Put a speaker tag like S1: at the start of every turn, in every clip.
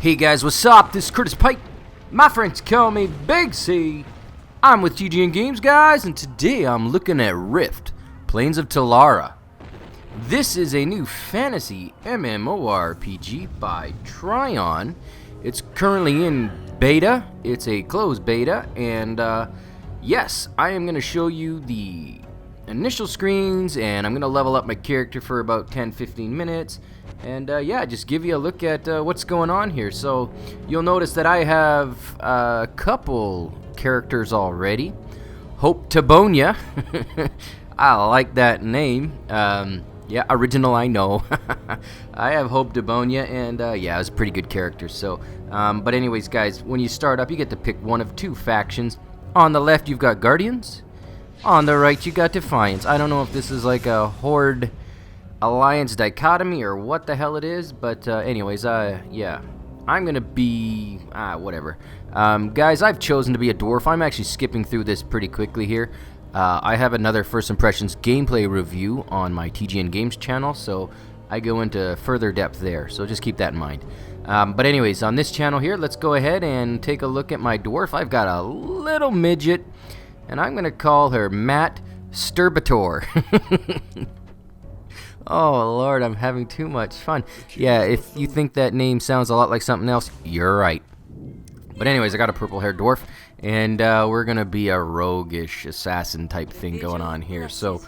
S1: Hey guys, what's up? This is Curtis Pike. My friends call me Big C. I'm with TGN Games, guys, and today I'm looking at Rift, Plains of Telara. This is a new fantasy MMORPG by Trion. It's currently in beta. It's a closed beta, and yes, I am going to show you the initial screens, and I'm going to level up my character for about 10-15 minutes. And yeah, just give you a look at what's going on here. So you'll notice that I have a couple characters already. Hope Tabonia. I like that name. Yeah, original, I know. I have Hope Tabonia, and yeah, it's a pretty good character. So, but anyways, guys, when you start up, you get to pick one of two factions. On the left, you've got Guardians. On the right, you got Defiance. I don't know if this is like a Horde Alliance dichotomy or what the hell it is, but anyways, yeah, I'm gonna be whatever. Guys, I've chosen to be a dwarf. I'm actually skipping through this pretty quickly here. I have another First Impressions gameplay review on my TGN Games channel, so I go into further depth there, so just keep that in mind. But anyways, on this channel here, let's go ahead and take a look at my dwarf. I've got a little midget, and I'm gonna call her Matt Sturbator. Oh lord, I'm having too much fun. Yeah, if you think that name sounds a lot like something else, you're right. But anyways, I got a purple haired dwarf, and we're gonna be a roguish assassin type thing going on here. So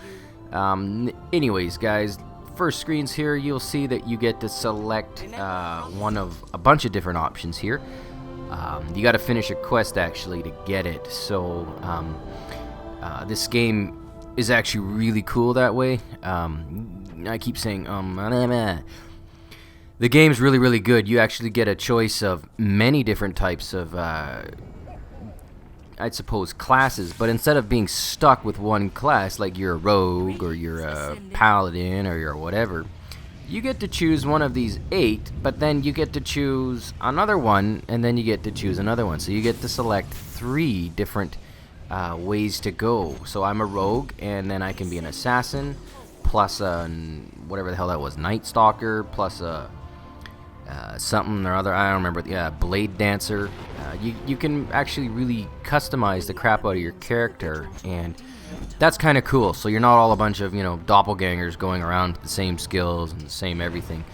S1: anyways, guys, first screens here, you'll see that you get to select one of a bunch of different options here. You got to finish a quest actually to get it. So this game is actually really cool that way. I keep saying the game's really good. You actually get a choice of many different types of I'd suppose classes, but instead of being stuck with one class like you're a rogue or you're a paladin or you're whatever, you get to choose one of these 8, but then you get to choose another one, and then you get to choose another one. So you get to select 3 different ways to go. So I'm a rogue, and then I can be an assassin, plus whatever the hell that was, Night Stalker, plus something or other, I don't remember, yeah, Blade Dancer. You can actually really customize the crap out of your character, and that's kind of cool. So you're not all a bunch of, you know, doppelgangers going around with the same skills and the same everything,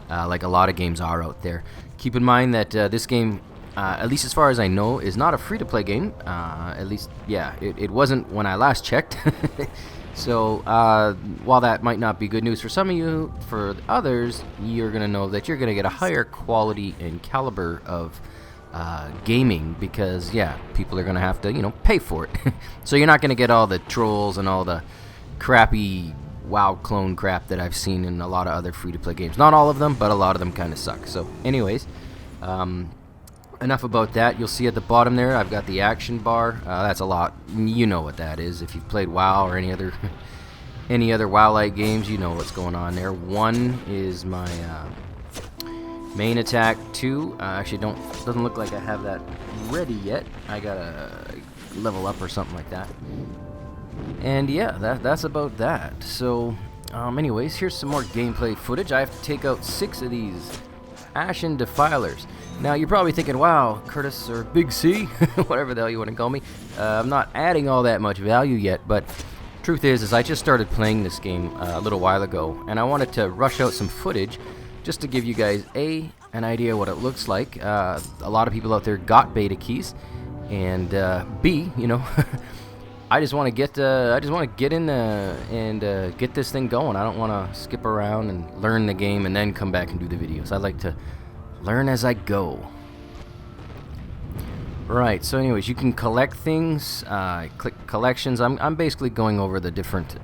S1: like a lot of games are out there. Keep in mind that this game, at least as far as I know, is not a free-to-play game. At least, yeah, it wasn't when I last checked. So, while that might not be good news for some of you, for others, you're going to know that you're going to get a higher quality and caliber of gaming because, yeah, people are going to have to, you know, pay for it. So you're not going to get all the trolls and all the crappy WoW clone crap that I've seen in a lot of other free-to-play games. Not all of them, but a lot of them kind of suck. So, anyways, enough about that. You'll see at the bottom there, I've got the action bar. That's a lot. You know what that is. If you've played WoW or any other WoW-like games, you know what's going on there. 1 is my main attack. 2, actually doesn't look like I have that ready yet. I gotta level up or something like that. And yeah, that's about that. So, anyways, here's some more gameplay footage. I have to take out 6 of these Ashen Defilers. Now, you're probably thinking, wow, Curtis or Big C, whatever the hell you want to call me, I'm not adding all that much value yet, but truth is I just started playing this game a little while ago, and I wanted to rush out some footage just to give you guys, A, an idea what it looks like. A lot of people out there got beta keys, and B, you know, I just want to get in and get this thing going. I don't want to skip around and learn the game and then come back and do the videos. I like to learn as I go. Right, so anyways, you can collect things. Click collections. I'm basically going over the different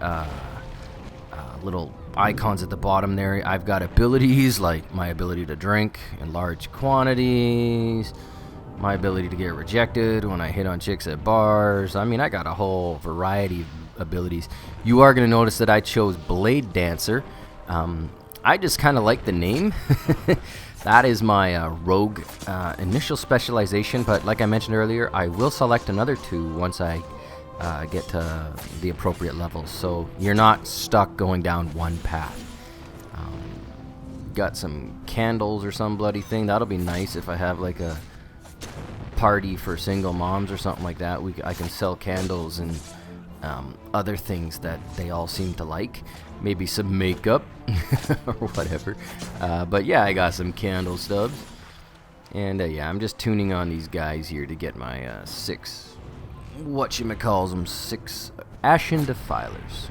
S1: little icons at the bottom there. I've got abilities like my ability to drink in large quantities, my ability to get rejected when I hit on chicks at bars. I mean, I got a whole variety of abilities. You are going to notice that I chose Blade Dancer. I just kind of like the name. That is my rogue initial specialization, but like I mentioned earlier, I will select another 2 once I get to the appropriate levels, so you're not stuck going down one path. got some candles or some bloody thing. That'll be nice if I have like a party for single moms or something like that. I can sell candles and other things that they all seem to like. Maybe some makeup or whatever. But yeah, I got some candle stubs. And yeah, I'm just tuning on these guys here to get my 6 Ashen Defilers.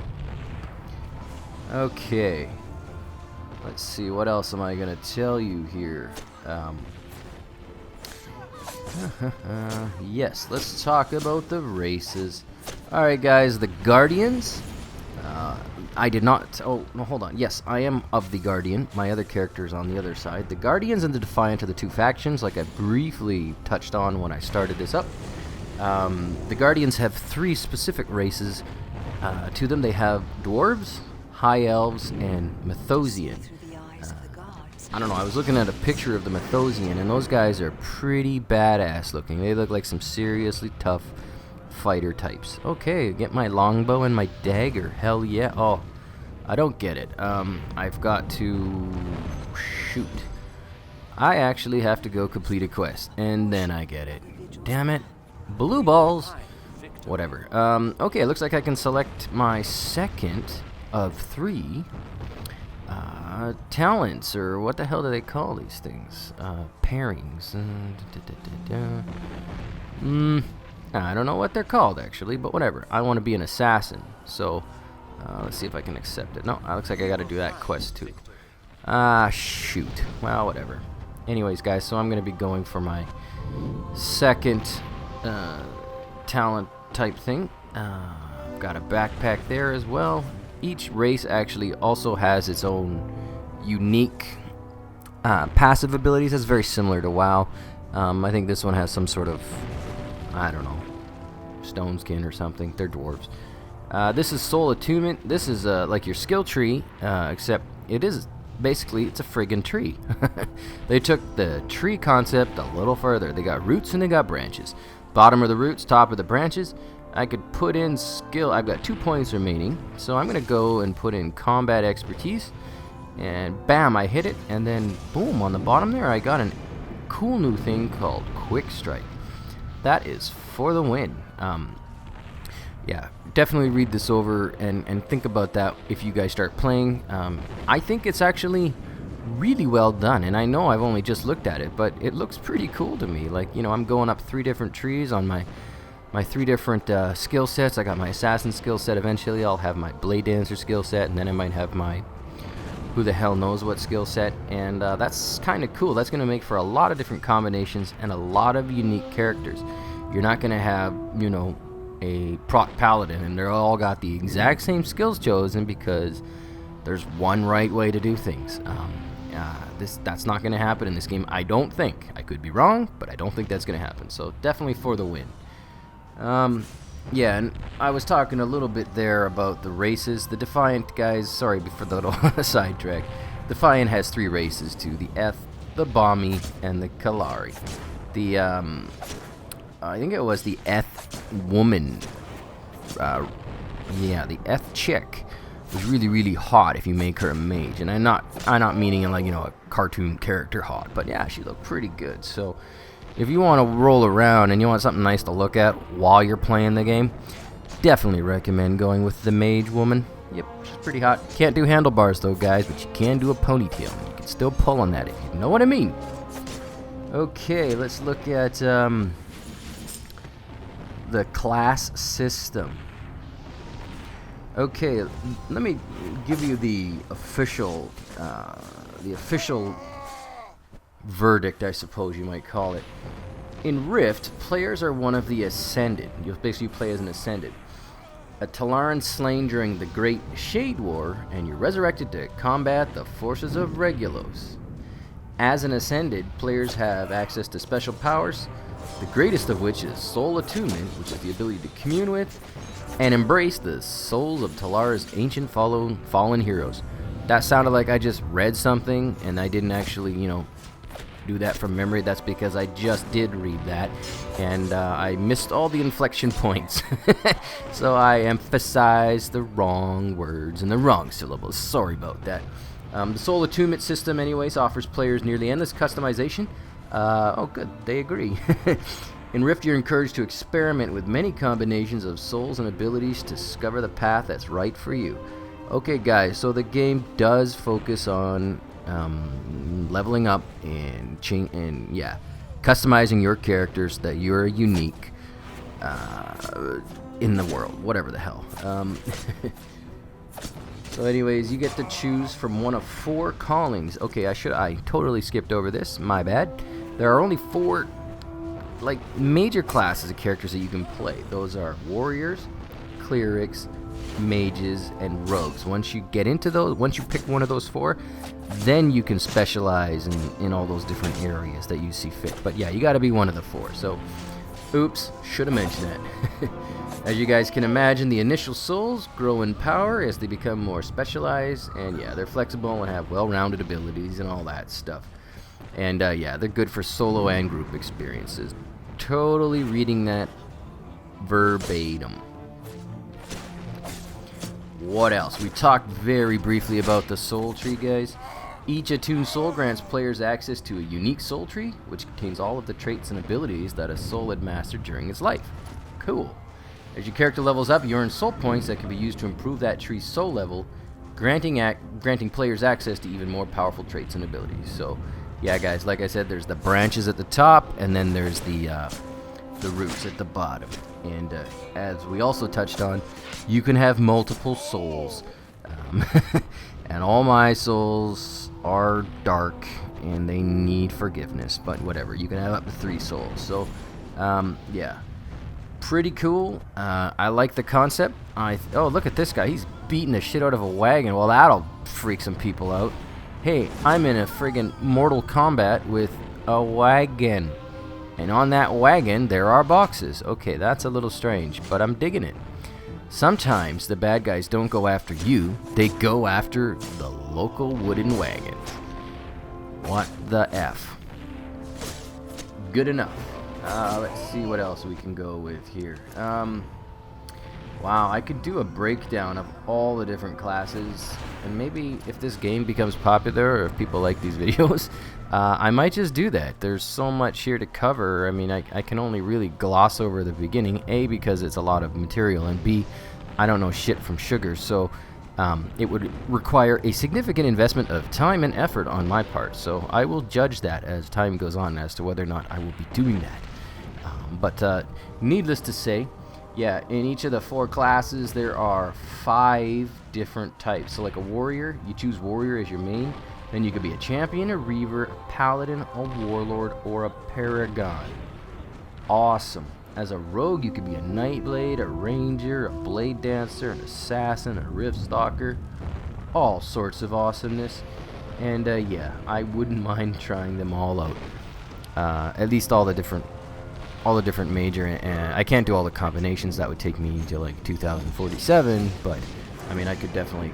S1: Okay. Let's see, what else am I going to tell you here? Yes, let's talk about the races. Alright guys, the Guardians. I did not... Oh, no, hold on. Yes, I am of the Guardian. My other character's on the other side. The Guardians and the Defiant are the 2 factions, like I briefly touched on when I started this up. The Guardians have 3 specific races to them. They have Dwarves, High Elves, and Mythosian. I don't know, I was looking at a picture of the Mythosian, and those guys are pretty badass looking. They look like some seriously tough fighter types. Okay, get my longbow and my dagger. Hell yeah. Oh, I don't get it. I've got to shoot. I actually have to go complete a quest, and then I get it. Damn it. Blue balls. Whatever. Okay, it looks like I can select my second of 3 talents, or what the hell do they call these things? Pairings. I don't know what they're called actually, but whatever. I want to be an assassin, so let's see if I can accept it. No, it looks like I got to do that quest too. Shoot. Well, whatever. Anyways, guys, so I'm going to be going for my second talent type thing. I've got a backpack there as well. Each race actually also has its own unique passive abilities. That's very similar to WoW. I think this one has some sort of, I don't know, stone skin or something. They're dwarves. This is Soul Attunement. This is like your skill tree, except it's a friggin' tree. They took the tree concept a little further. They got roots and they got branches. Bottom are the roots, top are the branches. I could put in skill. I've got 2 points remaining, so I'm gonna go and put in combat expertise, and bam, I hit it, and then boom, on the bottom there I got a cool new thing called Quick Strike. That is for the win. Yeah, definitely read this over and think about that if you guys start playing. I think it's actually really well done, and I know I've only just looked at it, but it looks pretty cool to me. Like, you know, I'm going up 3 different trees on my 3 different skill sets. I got my assassin skill set. Eventually I'll have my blade dancer skill set, and then I might have my who the hell knows what skill set, and that's kind of cool. That's going to make for a lot of different combinations and a lot of unique characters. You're not going to have, you know, a proc paladin and they're all got the exact same skills chosen because there's one right way to do things. That's not going to happen in this game, I don't think. I could be wrong, but I don't think that's going to happen. So definitely for the win. Yeah, and I was talking a little bit there about the races. The Defiant guys, sorry for the little sidetrack. Defiant has 3 races too: the Eth, the Balmy, and the Kalari. The I think it was the Eth woman. Yeah, the Eth chick was really, really hot if you make her a mage, and I'm not meaning in, like, you know, a cartoon character hot, but yeah, she looked pretty good. So if you want to roll around and you want something nice to look at while you're playing the game, definitely recommend going with the mage woman. Yep, she's pretty hot. Can't do handlebars though, guys, but you can do a ponytail. You can still pull on that if you know what I mean. Okay, let's look at the class system. Okay, let me give you the official verdict, I suppose you might call it. In Rift, players are one of the Ascended. You'll basically play as an Ascended. A Talaran slain during the Great Shade War, and you're resurrected to combat the forces of Regulos. As an Ascended, players have access to special powers, the greatest of which is Soul Attunement, which is the ability to commune with and embrace the souls of Talara's ancient fallen heroes. That sounded like I just read something, and I didn't actually, you know, do that from memory. That's because I just did read that, and I missed all the inflection points. So I emphasized the wrong words and the wrong syllables. Sorry about that. The Soul Attunement system, anyways, offers players nearly endless customization. Oh, good. They agree. In Rift, you're encouraged to experiment with many combinations of souls and abilities to discover the path that's right for you. Okay, guys, so the game does focus on leveling up and customizing your characters that you're unique in the world, whatever the hell. So anyways, you get to choose from one of 4 callings. Okay, I totally skipped over this. My bad. There are only 4 like major classes of characters that you can play. Those are warriors, clerics, mages, and rogues. Once you get into those, once you pick one of those 4, then you can specialize in all those different areas that you see fit. But yeah, you got to be one of the 4. So, oops, should have mentioned that. As you guys can imagine, the initial souls grow in power as they become more specialized, and yeah, they're flexible and have well-rounded abilities and all that stuff. And yeah, they're good for solo and group experiences. Totally reading that verbatim. What else? We talked very briefly about the soul tree, guys. Each attuned soul grants players access to a unique soul tree, which contains all of the traits and abilities that a soul had mastered during its life. Cool. As your character levels up, you earn soul points that can be used to improve that tree's soul level, granting players access to even more powerful traits and abilities. So, yeah, guys, like I said, there's the branches at the top, and then there's the roots at the bottom. And as we also touched on, you can have multiple souls. And all my souls are dark, and they need forgiveness. But whatever, you can have up to 3 souls. So, yeah. Pretty cool. I like the concept. Oh, look at this guy. He's beating the shit out of a wagon. Well, that'll freak some people out. Hey, I'm in a friggin' Mortal Kombat with a wagon. And on that wagon, there are boxes. Okay, that's a little strange, but I'm digging it. Sometimes the bad guys don't go after you. They go after the local wooden wagon. What the F? Good enough. Let's see what else we can go with here. Wow, I could do a breakdown of all the different classes, and maybe if this game becomes popular or if people like these videos, I might just do that. There's so much here to cover. I mean, I can only really gloss over the beginning, A, because it's a lot of material, and B, I don't know shit from sugar, so it would require a significant investment of time and effort on my part, so I will judge that as time goes on as to whether or not I will be doing that. But needless to say, yeah, in each of the 4 classes there are 5 different types. So like a warrior, you choose warrior as your main. Then you could be a champion, a reaver, a paladin, a warlord, or a paragon. Awesome. As a rogue, you could be a nightblade, a ranger, a blade dancer, an assassin, a rift stalker. All sorts of awesomeness. And yeah, I wouldn't mind trying them all out. At least all the different major, and I can't do all the combinations. That would take me to like 2047, but I mean, I could definitely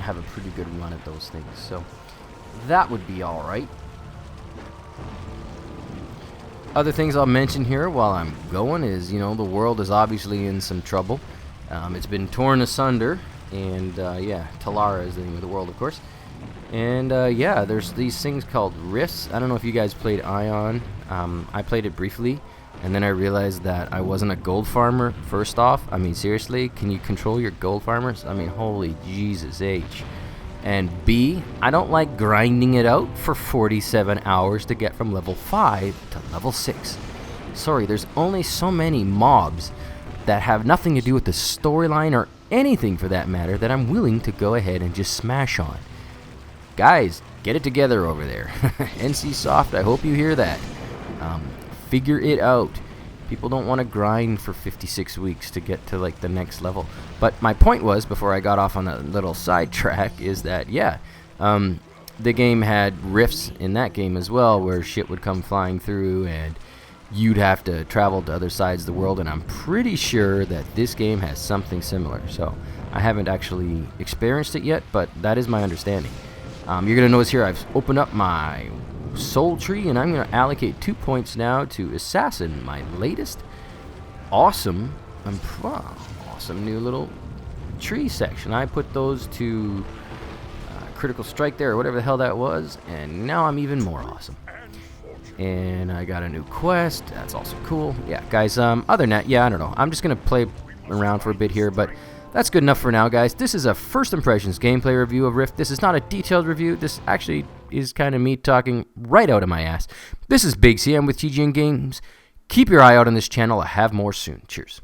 S1: have a pretty good run at those things, so that would be alright. Other things I'll mention here while I'm going is, you know, the world is obviously in some trouble. It's been torn asunder, and yeah, Talara is the name of the world, of course. And yeah, there's these things called rifts. I don't know if you guys played Ion. I played it briefly, and then I realized that I wasn't a gold farmer, first off. I mean, seriously, can you control your gold farmers? I mean, holy Jesus H. And B, I don't like grinding it out for 47 hours to get from level 5 to level 6. Sorry, there's only so many mobs that have nothing to do with the storyline or anything for that matter that I'm willing to go ahead and just smash on. Guys, get it together over there. NCSoft, I hope you hear that. Figure it out. People don't want to grind for 56 weeks to get to like the next level. But my point was, before I got off on a little sidetrack, is that yeah, the game had rifts in that game as well, where shit would come flying through and you'd have to travel to other sides of the world, and I'm pretty sure that this game has something similar. So I haven't actually experienced it yet, but that is my understanding. You're going to notice here I've opened up my soul tree, and I'm going to allocate 2 points now to Assassin, my latest awesome awesome new little tree section. I put those to critical strike there, or whatever the hell that was, and now I'm even more awesome. And I got a new quest. That's also cool. Yeah, guys, other than that, yeah, I don't know. I'm just going to play around for a bit here, but that's good enough for now, guys. This is a first impressions gameplay review of Rift. This is not a detailed review. This actually is kind of me talking right out of my ass. This is Big C. I'm with TGN Games. Keep your eye out on this channel. I have more soon. Cheers.